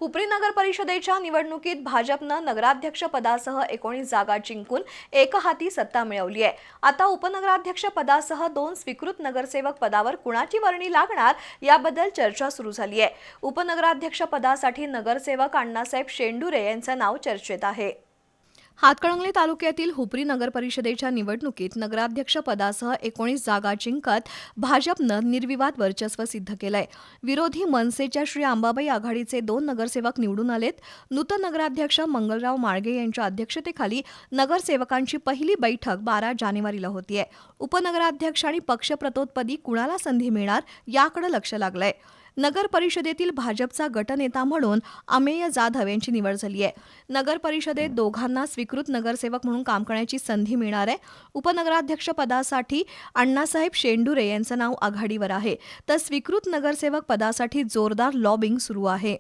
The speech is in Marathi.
हुपरी नगर परिषदेच्या निवडणुकीत भाजपनं नगराध्यक्ष पदासह 19 जागा जिंकून एकहाती सत्ता मिळवली आहे। आता उपनगराध्यक्ष पदासह 2 स्वीकृत नगरसेवक पदावर कुणाची वर्णी लागणार याबद्दल चर्चा सुरू झाली आहे। उपनगराध्यक्ष पदासाठी नगरसेवक अण्णासाहेब शेंडुरे यांचं नाव चर्चेत आहे। हातकणंगले तालुक्यातील हुपरी नगर परिषदेच्या निवडणुकीत नगराध्यक्ष पदासह 19 जागा जिंकत भाजपनं निर्विवाद वर्चस्व सिद्ध केलंय। विरोधी मनसेच्या श्री अंबाबाई आघाडीचे 2 नगरसेवक निवडून आलेत। नूतन नगराध्यक्ष मंगलराव माळगे यांच्या अध्यक्षतेखाली नगरसेवकांची पहिली बैठक 12 जानेवारीला होतीये। उपनगराध्यक्ष आणि पक्षप्रतोदपदी कुणाला संधी मिळणार याकडे लक्ष लागलंय। नगर परिषदेतील भाजपचा गटनेता म्हणून अमेय जाधव यांची निवड झाली आहे। नगर परिषदेत दोघांना स्वीकृत नगरसेवक म्हणून काम करण्याची संधी मिळणार आहे। उपनगराध्यक्ष पदासाठी अण्णासाहेब शेंडुरे यांचं नाव आघाडीवर आहे, तर स्वीकृत नगरसेवक पदासाठी जोरदार लॉबिंग सुरू आहे।